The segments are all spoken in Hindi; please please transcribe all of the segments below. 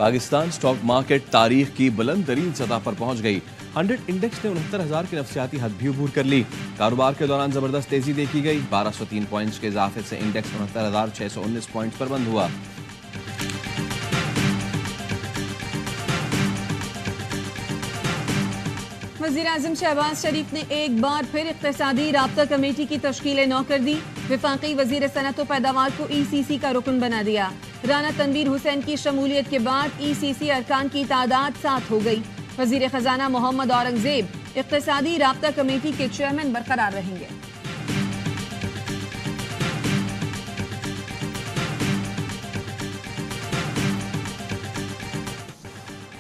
पाकिस्तान स्टॉक मार्केट तारीख की बुलंद तरीन सतह पर पहुंच गई। 100 इंडेक्स ने 69,000 की नफसियाती हद भी अबूर कर ली। कारोबार के दौरान जबरदस्त तेजी देखी गई। 1203 पॉइंट्स के इजाफे से इंडेक्स 69,619 पॉइंट्स पर बंद हुआ। वज़ीर-ए-आज़म शहबाज शरीफ ने एक बार फिर इक़्तिसादी राब्ता कमेटी की तश्कील नौ कर दी। वफाकी वज़ीर सनअत व पैदावार को ECC का रुकन बना दिया। राना तनवीर हुसैन की शमूलियत के बाद ECC अरकान की तादाद 7 हो गई। वज़ीर खजाना मोहम्मद औरंगजेब इक़्तिसादी राब्ता कमेटी के चेयरमैन बरकरार रहेंगे।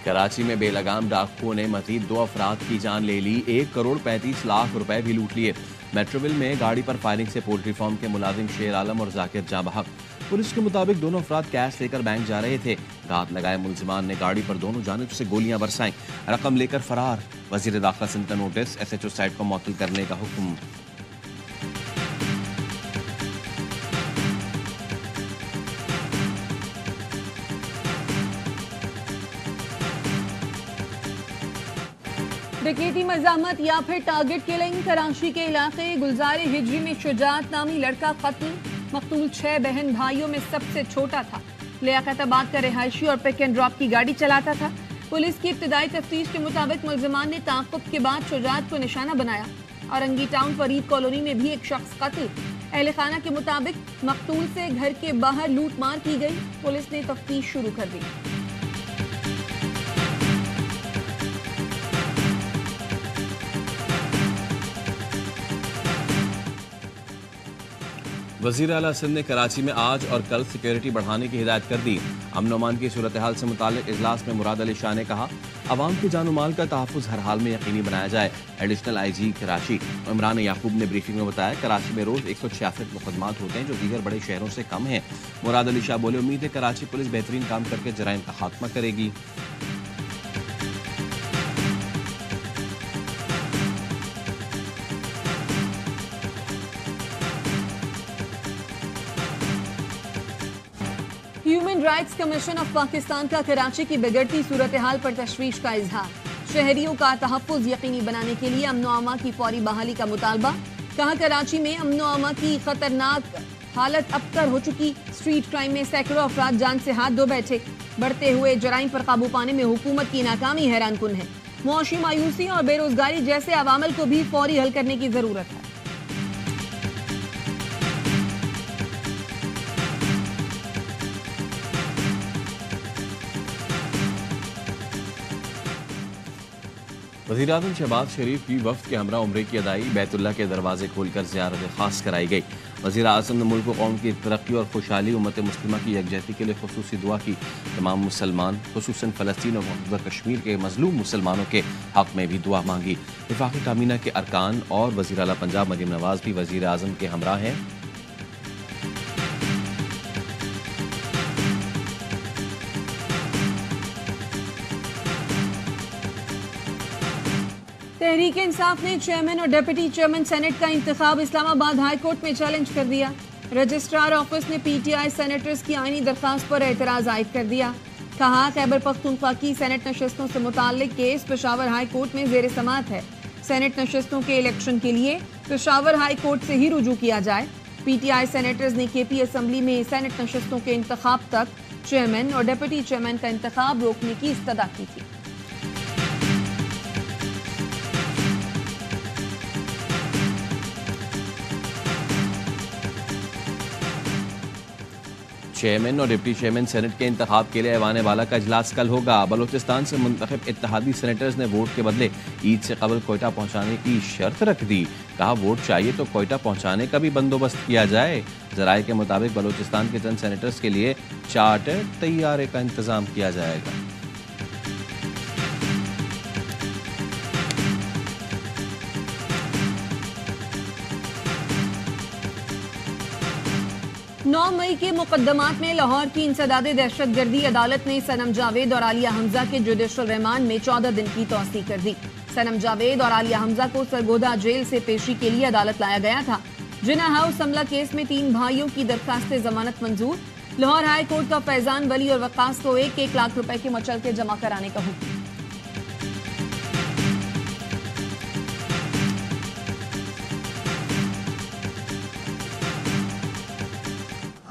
कराची में बेलगाम डाकुओं ने मजीद 2 अफराद की जान ले ली। 1 करोड़ 35 लाख रुपए भी लूट लिए। मेट्रोविल में गाड़ी पर फायरिंग से पोल्ट्री फार्म के मुलाजिम शेर आलम और जाकिर जाँ बहक। पुलिस के मुताबिक दोनों अफराद कैश लेकर बैंक जा रहे थे। घात लगाए मुलजिमान ने गाड़ी पर दोनों जानिब से गोलियां बरसाईं। रकम लेकर फरार। वजीर दाखिला सिंध का नोटिस, SHO साइट को मुअत्तल करने का हुक्म। डकैती मज़ाहमत या फिर टारगेट किलिंग। कराची के इलाके गुलजार हिजरी में शुजात नामी लड़का कत्ल। मकतूल 6 बहन भाइयों में सबसे छोटा था। लियाकताबाद का रिहायशी और पिक एंड ड्रॉप की गाड़ी चलाता था। पुलिस की इब्तिदाई तफ्तीश के मुताबिक मुलजिमान ने ताक़ुब के बाद शुजात को निशाना बनाया। औरंगी टाउन फरीद कॉलोनी में भी एक शख्स कत्ल। अहले खाना के मुताबिक मकतूल से घर के बाहर लूट मार की गई। पुलिस ने तफ्तीश शुरू कर दी। वज़ीर आला सिंध ने कराची में आज और कल सिक्योरिटी बढ़ाने की हिदायत कर दी। अमन अमान की सूरत हाल से मुतालिक इजलास में मुराद अली शाह ने कहा, अवाम की जान माल का तहफ़्फ़ुज़ हर हाल में यकीनी बनाया जाए। एडिशनल IG कराची इमरान याकूब ने ब्रीफिंग में बताया, कराची में रोज़ 166 मुकदमात होते हैं जो दीगर बड़े शहरों से कम हैं। मुराद अली शाह बोले, उम्मीद है कराची पुलिस बेहतरीन काम करके जराइम का खात्मा करेगी। Human rights commission of Pakistan का कराची की बिगड़ती सूरत हाल पर तशवीश का इजहार। शहरियों का तहफ़्फ़ुज़ यकीनी बनाने के लिए अमन अमा की फौरी बहाली का मुतालबा। कहा, कराची में अमन अमा की खतरनाक हालत अबतर हो चुकी। स्ट्रीट क्राइम में सैकड़ों अफराद जान से हाथ धो बैठे। बढ़ते हुए जराइम पर काबू पाने में हुकूमत की नाकामी हैरान कुन है। मुआशी मायूसी और बेरोजगारी जैसे अवामल को भी फौरी हल करने की जरूरत है। वज़ीर-ए-आज़म शहबाज शरीफ की वफ़द के हमरा उम्रे की अदाई बैतुल्लाह के दरवाजे खोलकर ज़ियारत ख़ास कराई गई। वज़ीर-ए-आज़म ने मुल्क व कौम की तरक्की और खुशहाली, उम्मत मुस्लिमा की यकजहती के लिए खुसूसी दुआ की। तमाम मुसलमान खुसूसन फ़लस्तीन और महफूज़ा कश्मीर के मज़लूम मुसलमानों के हक़ में भी दुआ मांगी। वफ़ाक़ी काबीना के अरकान और वज़ीर आला पंजाब मरीम नवाज़ भी वज़ीर-ए-आज़म के हमरा हैं। तहरीक इंसाफ ने चेयरमैन और डिप्टी चेयरमैन सेनेट का इंतखाब इस्लामाबाद हाई कोर्ट में चैलेंज कर दिया। रजिस्ट्रार ऑफिस ने PTI सेनेटर्स की आईनी दरखास्त पर एतराज आयद कर दिया। कहा, खैबर पख्तूनख्वा की सेनेट नशस्तों से मुताल्लिक केस पेशावर हाई कोर्ट में जेर समाअत है। सेनेट नशस्तों के इलेक्शन के लिए पेशावर हाई कोर्ट से ही रुजू किया जाए। PTI सेनेटर्स ने KP असम्बली में सेनेट नशस्तों के इंतखाब तक चेयरमैन और डिप्टी चेयरमैन का इंतखाब रोकने की इस्तदा की थी। चेयरमैन और डिप्टी चेयरमैन सेनेट के इंतखाब के लिए ऐवान वाला का इजलास कल होगा। बलोचिस्तान से मुंतखब इत्तेहादी सेनेटर्स ने वोट के बदले ईद से कबल कोयटा पहुंचाने की शर्त रख दी। कहा, वोट चाहिए तो कोयटा पहुंचाने का भी बंदोबस्त किया जाए। जराये के मुताबिक बलोचिस्तान के चंद सेनेटर्स के लिए चार्टर तैयारे का इंतजाम किया जाएगा। 9 मई के मुकदमात में लाहौर की इंसदादे दहशतगर्दी अदालत ने सनम जावेद और आलिया हमजा के जुडिशल रिमांड में 14 दिन की तौसीक कर दी। सनम जावेद और आलिया हमजा को सरगोदा जेल से पेशी के लिए अदालत लाया गया था। जिना हाउस हमला केस में 3 भाइयों की दरखास्त जमानत मंजूर। लाहौर हाई कोर्ट का फैजान वली और वक्कास को 1-1 लाख रुपए के मचलके जमा कराने का हुक्म।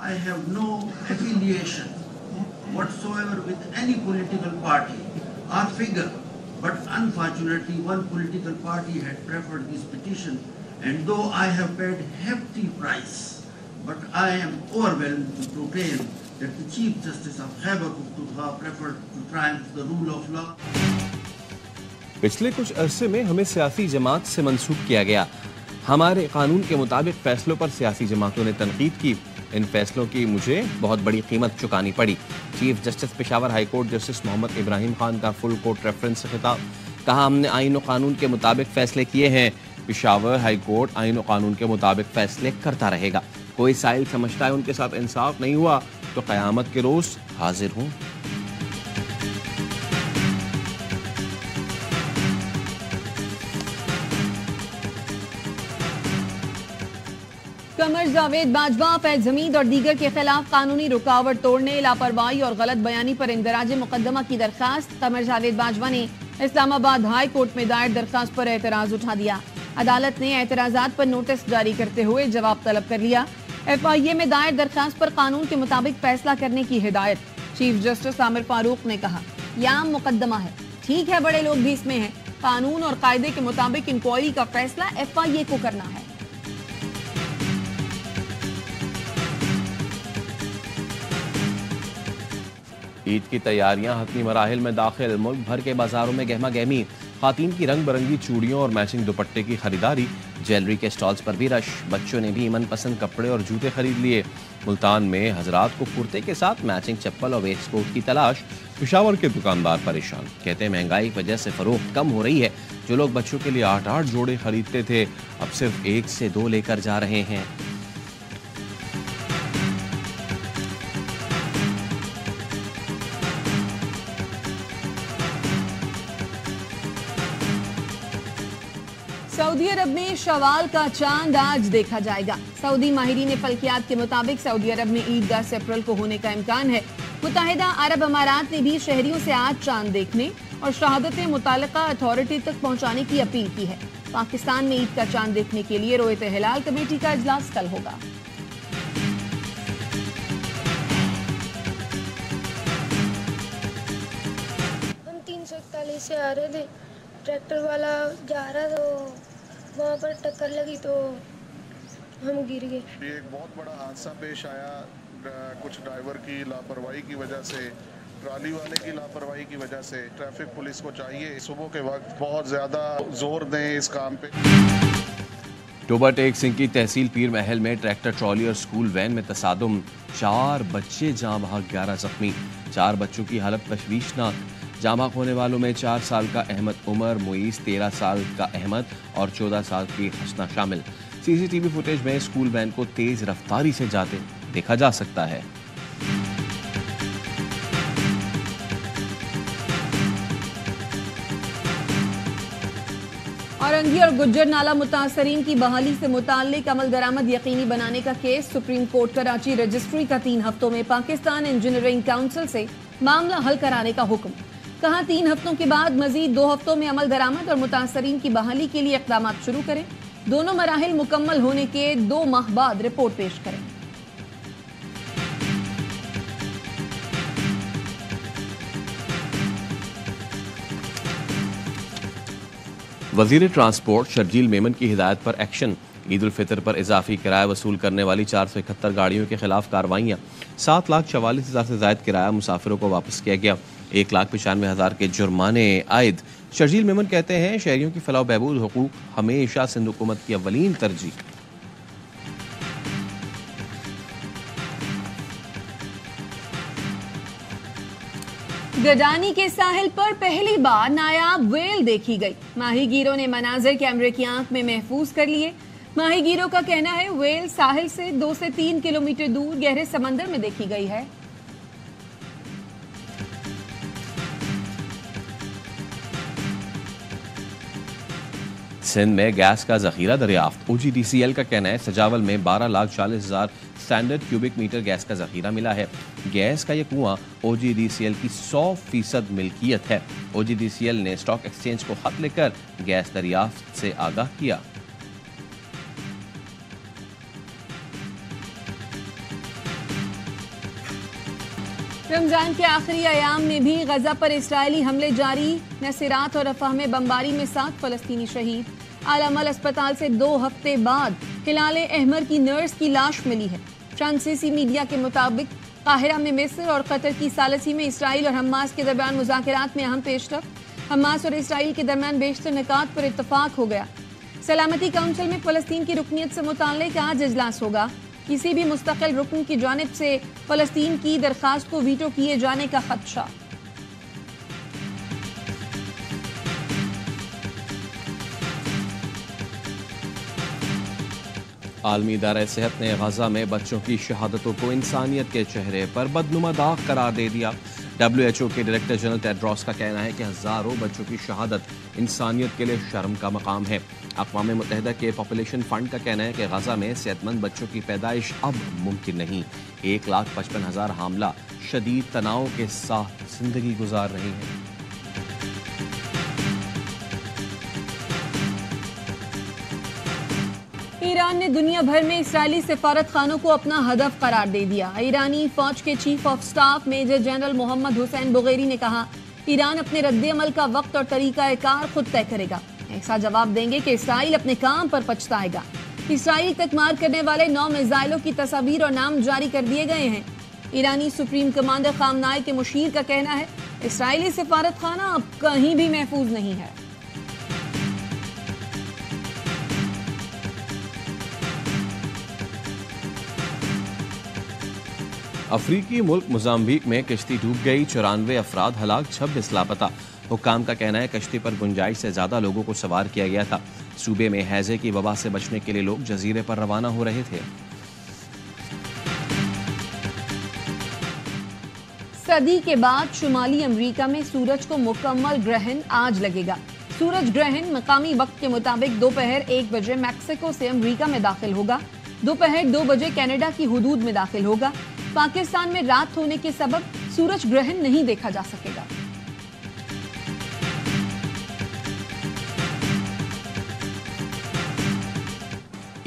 I have no affiliation whatsoever with any political party or figure, but unfortunately one political party had preferred this petition, and though I have paid hefty price, but I am overwhelmed to proclaim that the Chief Justice of Khyber Pakhtunkhwa preferred to triumph the rule of law. पिछले कुछ अरसे में हमें सियासी जमात से मंसूब किया गया। हमारे कानून के मुताबिक फैसलों पर सियासी जमातों ने तनकीद की। इन फैसलों की मुझे बहुत बड़ी कीमत चुकानी पड़ी। Chief justice Peshawar high court justice Mohammad Ibrahim Khan का फुल कोर्ट रेफरेंस से खिताब। कहा, हमने आईन और कानून के मुताबिक फैसले किए हैं। पेशावर हाई कोर्ट आईन और कानून के मुताबिक फैसले करता रहेगा। कोई साइल समझता है उनके साथ इंसाफ नहीं हुआ तो क़यामत के रोज हाजिर हूँ। कमर जावेद बाजवा, फैज हमीद और दीगर के खिलाफ कानूनी रुकावट तोड़ने, लापरवाही और गलत बयानी पर इंदराज मुकदमा की दरखास्त। कमर जावेद बाजवा ने इस्लामाबाद हाई कोर्ट में दायर दरखास्त पर एतराज उठा दिया। अदालत ने एतराजात पर नोटिस जारी करते हुए जवाब तलब कर लिया। FIA में दायर दरखास्त पर कानून के मुताबिक फैसला करने की हिदायत। चीफ जस्टिस आमिर फारूक ने कहा, यह आम मुकदमा है, ठीक है बड़े लोग भी इसमें हैं। कानून और कायदे के मुताबिक इंक्वायरी का फैसला FIA को करना है। ईद की तैयारियां हतमी मराहिल में दाखिल। मुल्क भर के बाजारों में गहमा गहमी। खातीन की रंग बिरंगी चूड़ियों और मैचिंग दुपट्टे की खरीदारी। ज्वेलरी के स्टॉल्स पर भी रश। बच्चों ने भी मनपसंद कपड़े और जूते खरीद लिए। मुल्तान में हजरात को कुर्ते के साथ मैचिंग चप्पल और वेस्टकोट की तलाश। पेशावर के दुकानदार परेशान, कहते हैं महंगाई की वजह से फरोख्त कम हो रही है। जो लोग बच्चों के लिए 8-8 जोड़े खरीदते थे अब सिर्फ 1 से 2 लेकर जा रहे हैं। सऊदी अरब में शवाल का चांद आज देखा जाएगा। सऊदी माहिरीन फल्कियात के मुताबिक सऊदी अरब में ईद 10 अप्रैल को होने का इम्कान है। मुत्तहिदा अरब अमारात ने भी शहरियों से आज चांद देखने और शहादतें मुताल्लिका अथॉरिटी तक पहुंचाने की अपील की है। पाकिस्तान में ईद का चांद देखने के लिए रोयत हिलाल कमेटी का इजलास कल होगा। हम 341 से आ रहे थे, ट्रैक्टर वाला जा रहा तो वहाँ पर टक्कर लगी तो हम गिर गए। ये एक बहुत बड़ा हादसा पेश आया, कुछ ड्राइवर की लापरवाही की वजह से, ट्राली वाले की लापरवाही की वजह से। ट्रैफिक पुलिस को चाहिए सुबह के वक्त बहुत ज़्यादा जोर दें इस काम पे। टोबा टेक सिंह की तहसील पीर महल में ट्रैक्टर ट्रॉली और स्कूल वैन में तसादुम। 4 बच्चे जाँ बहक, 11 जख्मी। 4 बच्चों की हालत तशवीशनाक। जाँ बहक होने वालों में 4 साल का अहमद उमर, मुईस 13 साल का अहमद और 14 साल की हसना शामिल। CCTV फुटेज में स्कूल वैन को तेज रफ्तारी से जाते देखा जा सकता है। औरंगी और गुज्जर नाला मुतासरीन की बहाली से मुताल्लिक अमल दरामद यकीनी बनाने का case. Supreme court Karachi registry का 3 हफ्तों में पाकिस्तान इंजीनियरिंग काउंसिल से मामला हल कराने का हुक्म। कहा, 3 हफ्तों के बाद मजीद 2 हफ्तों में अमल दरामद और मुतासरीन की बहाली के लिए इक़दाम शुरू करें। दोनों मराहिल मुकम्मल होने के 2 माह बाद रिपोर्ट पेश करें। वजीर ट्रांसपोर्ट शर्जील मेमन की हिदायत पर एक्शन। ईद उल फितर पर इजाफी किराया वसूल करने वाली 471 गाड़ियों के खिलाफ कार्रवाइयाँ। 7,44,000 से ज़ायद किराया मुसाफिरों को वापस किया गया। 1,95,000 के जुर्माने आयद। शर्जील मेमन कहते हैं, शहरियों की फलाह बहबूद हुकूक हमेशा सिंध हुकूमत की अव्वलीन तरजीह। गडानी के साहिल पर पहली बार नायाब व्हेल देखी गई। माहीगीरों ने मनाजिर कैमरे की आंख में महफूज कर लिए। माहीगीरों का कहना है व्हेल साहिल से 2 से 3 किलोमीटर दूर गहरे समंदर में देखी गई है। सिंध में गैस का जखीरा दरियाफ्त। OGDCL का कहना है, सजावल में 12,40,000 स्टैंडर्ड क्यूबिक मीटर गैस का जखीरा मिला है। गैस का यह कुआं OGDCL की 100% मिल्कियत है। OGDCL ने स्टॉक एक्सचेंज को खत लिखकर गैस दरियाफ्त से आगाह किया। रमजान के आखिरी अयाम में भी गजा पर इस्राएली हमले जारी। नसीरात और रफाह में बमबारी में 7 फलस्तीनी शहीद। आलमल अस्पताल से 2 हफ्ते बाद हिलाले अहमर की नर्स की लाश मिली है। फ्रांसीसी मीडिया के मुताबिक काहिरा में मिस्र और कतर की सालसी में इसराइल और हमास के दरमियान मुज़ाकरात में अहम पेशरफ। हमास और इसराइल के दरमियान बेशतर निकात पर इत्तफाक हो गया। सलामती काउंसिल में फलस्तीन की रुकनीत से मुताल्लिक आज इजलास होगा। किसी भी मुस्तकिल रुकन की जानिब से फलस्तीन की दरखास्त को वीटो किए जाने का खदशा। आलमी इदारा सेहत ने गजा में बच्चों की शहादतों को इंसानियत के चेहरे पर बदनुमा दाग करार दे दिया। WHO के डायरेक्टर जनरल टेड्रोस का कहना है कि हज़ारों बच्चों की शहादत इंसानियत के लिए शर्म का मकाम है। अक़वाम मुत्तहिदा के पॉपुलेशन फंड का कहना है कि गजा में सेहतमंद बच्चों की पैदाइश अब मुमकिन नहीं। 1,55,000 हामला शदीद तनाव के साथ जिंदगी गुजार रही हैं। ईरान ने दुनिया भर में इस्राएली सिफारत खानों को अपना हदफ करार दे दिया। ईरानी फौज के chief of staff major general Mohammad Hussein Bagheri ने कहा, ईरान अपने रद्द-ए-अमल का वक्त और तरीका-ए-कार खुद तय करेगा। ऐसा जवाब देंगे कि इसराइल अपने काम पर पछताएगा। इसराइल तक मार करने वाले 9 मिसाइलों की तस्वीर और नाम जारी कर दिए गए हैं। ईरानी सुप्रीम कमांडर खामनाई के मुशीर का कहना है, इसराइली सिफारत खाना अब कहीं भी महफूज नहीं है। अफ्रीकी मुल्क मोजाम्बिक में कश्ती डूब गई, 94 अफराद हलाक, 26 लापता। हुक्काम का कहना है कश्ती पर गुंजाइश से ज्यादा लोगों को सवार किया गया था। सूबे में हैजे की वबा से बचने के लिए लोग जजीरे पर रवाना हो रहे थे। सदी के बाद शुमाली अमेरिका में सूरज को मुकम्मल ग्रहण आज लगेगा। सूरज ग्रहण मकामी वक्त के मुताबिक दोपहर 1 बजे मैक्सिको से अमेरिका में दाखिल होगा। दोपहर 2 बजे कनाडा की हुदूद में दाखिल होगा। पाकिस्तान में रात होने के सबब सूरज ग्रहण नहीं देखा जा सकेगा।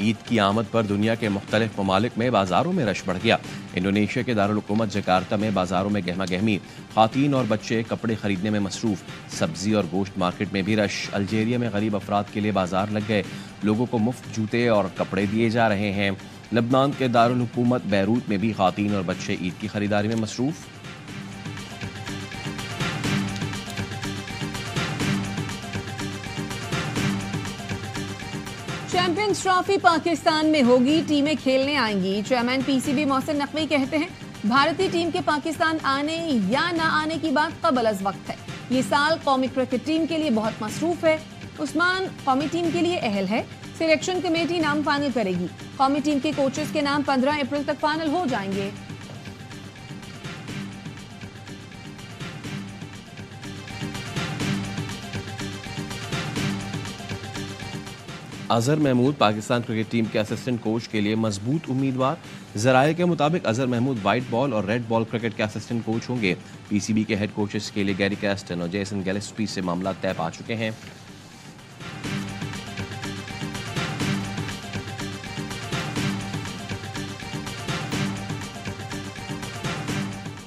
ईद की आमद पर दुनिया के मुख्तलिफ ममालिक में बाजारों में रश बढ़ गया। इंडोनेशिया के दारुल हुकूमत जकार्ता में बाजारों में गहमा गहमी, खातीन और बच्चे कपड़े खरीदने में मसरूफ। सब्जी और गोश्त मार्केट में भी रश। अल्जेरिया में गरीब अफराद के लिए बाजार लग गए, लोगों को मुफ्त जूते और कपड़े दिए जा रहे हैं। लबनान के दारुल हुकूमत बैरूत में भी खातीन और बच्चे ईद की खरीदारी में मसरूफ। चैंपियंस ट्रॉफी पाकिस्तान में होगी, टीमें खेलने आएंगी। चेयरमैन PCB मोहसिन नकवी कहते हैं, भारतीय टीम के पाकिस्तान आने या ना आने की बात कबल अज वक्त है। ये साल कौमी क्रिकेट टीम के लिए बहुत मसरूफ है। उस्मान कौमी टीम के लिए अहल है। सिलेक्शन कमेटी नाम फाइनल करेगी। कौमी टीम के कोचेस के नाम 15 अप्रैल तक फाइनल हो जाएंगे। अजहर महमूद पाकिस्तान क्रिकेट टीम के असिस्टेंट कोच के लिए मजबूत उम्मीदवार। जराये के मुताबिक अजहर महमूद व्हाइट बॉल और रेड बॉल क्रिकेट के असिस्टेंट कोच होंगे। PCB के हेड कोचेस के लिए गैरी कैस्टन और जेसन गैलेस्पी से मामला तय पा चुके हैं।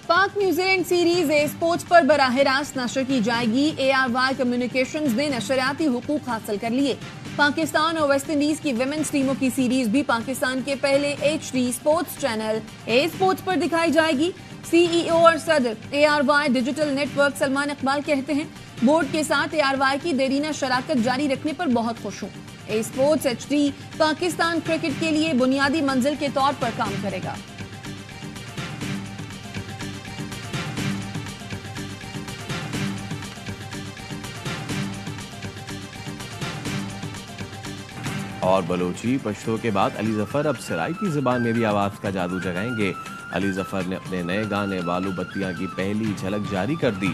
पाक न्यूजीलैंड सीरीज ए स्पोर्ट्स पर बराह रास्त नशर की जाएगी। ARY कम्युनिकेशंस ने नशरियाती हुकूक हासिल कर लिए। पाकिस्तान और वेस्ट इंडीज की विमेंस टीमों की सीरीज भी पाकिस्तान के पहले HD स्पोर्ट्स चैनल ए स्पोर्ट्स पर दिखाई जाएगी। CEO और सदर ARY digital network Salman Iqbal कहते हैं, बोर्ड के साथ ARY की देरीना शराकत जारी रखने पर बहुत खुश हूँ। ए स्पोर्ट्स HD पाकिस्तान क्रिकेट के लिए बुनियादी मंजिल के तौर पर काम करेगा। और बलोची पश्तो के बाद अली जफर अब सराइकी ज़बान में भी आवाज़ का जादू जगाएंगे। अली जफर ने अपने नए गाने बालू बत्तियां की पहली झलक जारी कर दी।